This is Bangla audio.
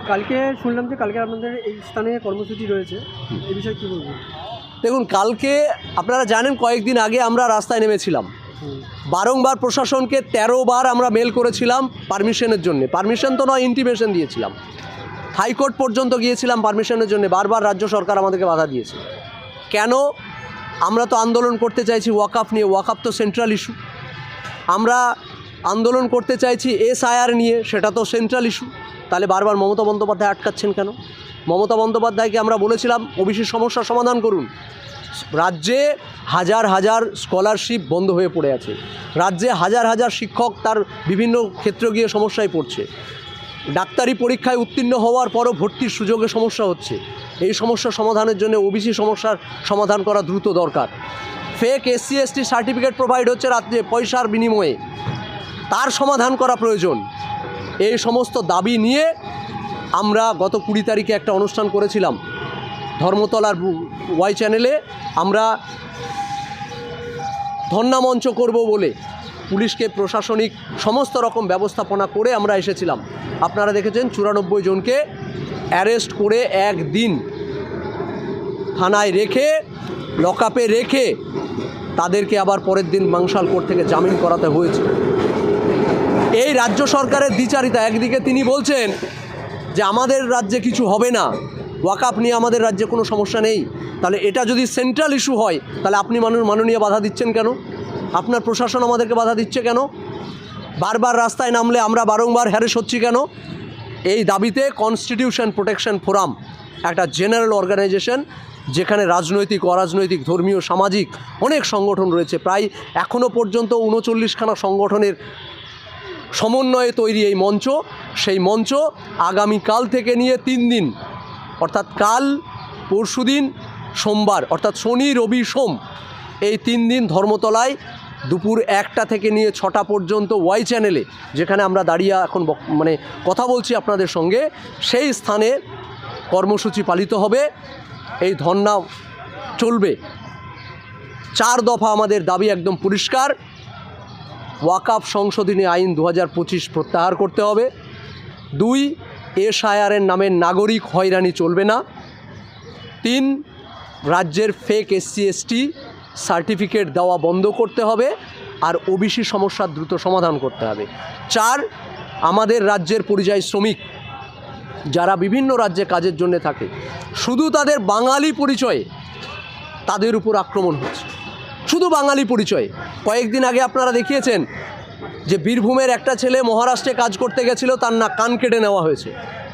কালকে শুনলাম যে কালকে আপনাদের এই স্থানে কর্মসূচি রয়েছে, এই বিষয়ে কী বলবেন? দেখুন, কালকে আপনারা জানেন কয়েকদিন আগে আমরা রাস্তায় নেমেছিলাম। বারংবার প্রশাসনকে 13 বার আমরা মেল করেছিলাম পারমিশনের জন্য। পারমিশন তো নয়, ইন্টিমেশন দিয়েছিলাম। হাইকোর্ট পর্যন্ত গিয়েছিলাম পারমিশনের জন্য, বারবার রাজ্য সরকার আমাদেরকে বাধা দিয়েছে। কেন? আমরা তো আন্দোলন করতে চাইছি ওয়াকআপ নিয়ে, ওয়াকআপ তো সেন্ট্রাল ইস্যু। আমরা আন্দোলন করতে চাইছি SIR নিয়ে, সেটা তো সেন্ট্রাল ইস্যু। তাহলে বারবার মমতা বন্দ্যোপাধ্যায় আটকাচ্ছেন কেন? মমতা বন্দ্যোপাধ্যায়কে আমরা বলেছিলাম ওবিসির সমস্যার সমাধান করুন। রাজ্যে হাজার হাজার স্কলারশিপ বন্ধ হয়ে পড়ে আছে, রাজ্যে হাজার হাজার শিক্ষক তার বিভিন্ন ক্ষেত্রে গিয়ে সমস্যায় পড়ছে, ডাক্তারি পরীক্ষায় উত্তীর্ণ হওয়ার পরও ভর্তির সুযোগে সমস্যা হচ্ছে। এই সমস্যা সমাধানের জন্য ওবিসি সমস্যার সমাধান করা দ্রুত দরকার। Fake SC ST certificate provide হচ্ছে রাজ্যে পয়সার বিনিময়ে, তার সমাধান করা প্রয়োজন। এই সমস্ত দাবি নিয়ে আমরা গত 20 তারিখে একটা অনুষ্ঠান করেছিলাম ধর্মতলার ওয়াই চ্যানেলে। আমরা ধর্ণা মঞ্চ করব বলে পুলিশকে প্রশাসনিক সমস্ত রকম ব্যবস্থাপনা করে আমরা এসেছিলাম। আপনারা দেখেছেন 94 জনকে অ্যারেস্ট করে একদিন থানায় রেখে, লকআপে রেখে তাদেরকে আবার পরের দিন মাংসাল কোর্ট থেকে জামিন করাতে হয়েছে। এই রাজ্য সরকারের দ্বিচারিতা। একদিকে তিনি বলছেন যে আমাদের রাজ্যে কিছু হবে না, ওয়াকআপ নিয়ে আমাদের রাজ্যে কোনো সমস্যা নেই। তাহলে এটা যদি সেন্ট্রাল ইস্যু হয়, তাহলে আপনি মাননীয় বাধা দিচ্ছেন কেন? আপনার প্রশাসন আমাদেরকে বাধা দিচ্ছে কেন? বারবার রাস্তায় নামলে আমরা বারংবার হ্যারেস হচ্ছি কেন? এই দাবিতে কনস্টিটিউশন প্রোটেকশন ফোরাম, একটা জেনারেল অর্গানাইজেশন যেখানে রাজনৈতিক, অরাজনৈতিক, ধর্মীয়, সামাজিক অনেক সংগঠন রয়েছে, প্রায় এখনও পর্যন্ত 39খানা সংগঠনের সমন্বয়ে তৈরি এই মঞ্চ। সেই মঞ্চ আগামীকাল থেকে নিয়ে 3 দিন, অর্থাৎ কাল, পরশুদিন, সোমবার, অর্থাৎ শনি, রবি, সোম, এই 3 দিন ধর্মতলায় দুপুর 1টা থেকে নিয়ে 6টা পর্যন্ত ওয়াই চ্যানেলে, যেখানে আমরা দাঁড়িয়ে এখন কথা বলছি আপনাদের সঙ্গে, সেই স্থানে কর্মসূচি পালিত হবে। এই ধর্ণা চলবে। 4 দফা আমাদের দাবি একদম পরিষ্কার। ওয়াকআপ সংশোধনী আইন 2025 প্রত্যাহার করতে হবে। 2, SIR নামের নাগরিক হয়রানি চলবে না। 3, রাজ্যের ফেক SC ST সার্টিফিকেট দেওয়া বন্ধ করতে হবে আর ওবিসি সমস্যার দ্রুত সমাধান করতে হবে। 4, আমাদের রাজ্যের পরিযায়ী শ্রমিক যারা বিভিন্ন রাজ্যে কাজের জন্য থাকে, শুধু তাদের বাঙালি পরিচয়ে তাদের উপর আক্রমণ হচ্ছে, শুধু বাঙালি পরিচয়ে। কয়েকদিন আগে আপনারা দেখিয়েছেন যে বীরভূমের একটা ছেলে মহারাষ্ট্রে কাজ করতে গেছিল, তার কান কেটে নেওয়া হয়েছে।